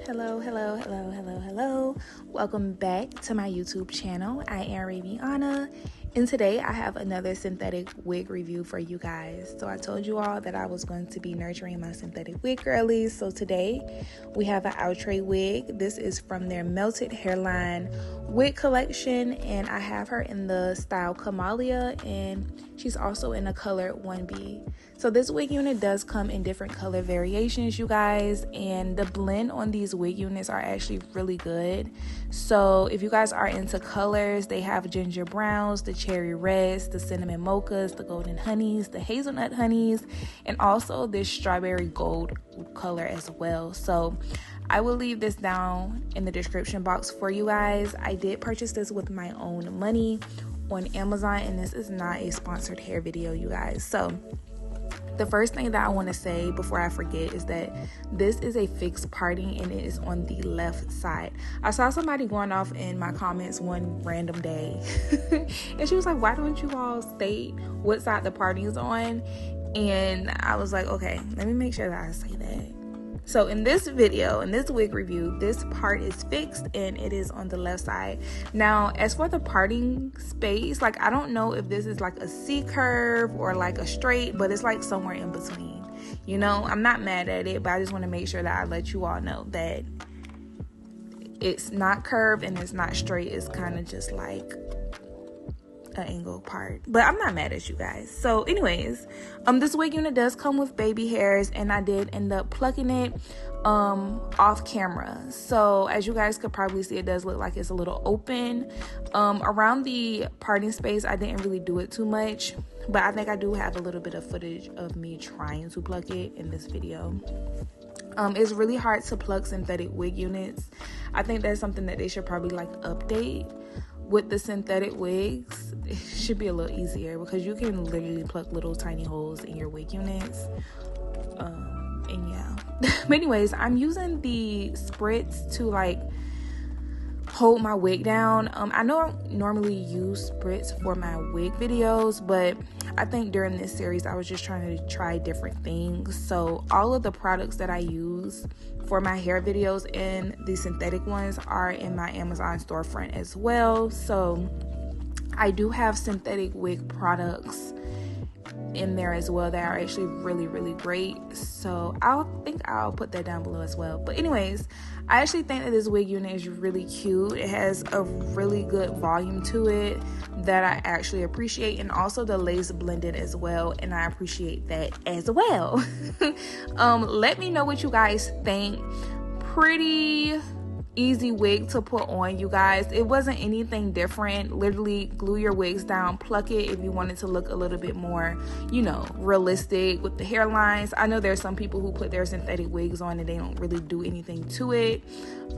Hello. Welcome back to my YouTube channel. I am Raviana, and today I have another synthetic wig review for you guys. So I told you all that I was going to be nurturing my synthetic wig girlies. So today we have an OUTRE wig. This is from their melted hairline wig collection, and I have her in the style Kamalia, and she's also in a color 1B. So this wig unit does come in different color variations, you guys, and the blend on these wig units are actually really good. So if you guys are into colors, they have ginger browns, the cherry reds, the cinnamon mochas, the golden honeys, the hazelnut honeys, and also this strawberry gold color as well. So I will leave this down in the description box for you guys. I did purchase this with my own money on Amazon, and this is not a sponsored hair video, you guys. So the first thing that I want to say before I forget is that this is a fixed parting, and it is on the left side. I saw somebody going off in my comments one random day and she was like, why don't you all state what side the parting is on? And I was like, okay, let me make sure that I say that. So in this video, in this wig review, this part is fixed and it is on the left side. Now, as for the parting space, like, I don't know if this is like a C curve or like a straight, but it's like somewhere in between. You know, I'm not mad at it, but I just want to make sure that I let you all know that it's not curved and it's not straight. It's kind of just like an angle part, but I'm not mad at you guys. So anyways, this wig unit does come with baby hairs, and I did end up plucking it off camera. So as you guys could probably see, it does look like it's a little open. Around the parting space, I didn't really do it too much, but I think I do have a little bit of footage of me trying to pluck it in this video. It's really hard to pluck synthetic wig units. I think that's something that they should probably like update. With the synthetic wigs, it should be a little easier because you can literally pluck little tiny holes in your wig units. And yeah. But anyways, I'm using the spritz to like hold my wig down. I know I normally use spritz for my wig videos, but I think during this series I was just trying to try different things. So all of the products that I use for my hair videos and the synthetic ones are in my Amazon storefront as well. So I do have synthetic wig products in there as well that are actually really great. So I'll put that down below as well. But anyways, I actually think that this wig unit is really cute. It has a really good volume to it that I actually appreciate, and also the lace blended as well, and I appreciate that as well. Let me know what you guys think. Pretty easy wig to put on, you guys. It wasn't anything different. Literally glue your wigs down, pluck it if you wanted to look a little bit more, you know, realistic with the hairlines. I know there's some people who put their synthetic wigs on and they don't really do anything to it,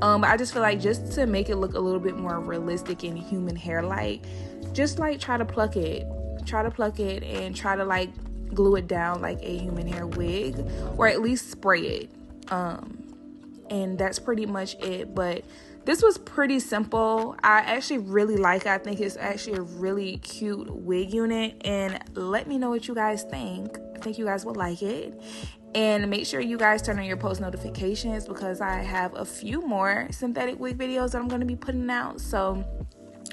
but I just feel like just to make it look a little bit more realistic and human hair like, just like try to pluck it and try to like glue it down like a human hair wig, or at least spray it. And that's pretty much it. But this was pretty simple. I actually really like it. I think it's actually a really cute wig unit, and let me know what you guys think. I think you guys will like it. And make sure you guys turn on your post notifications because I have a few more synthetic wig videos that I'm going to be putting out. So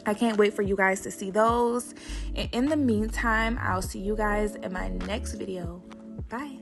I can't wait for you guys to see those. And in the meantime, I'll see you guys in my next video. Bye.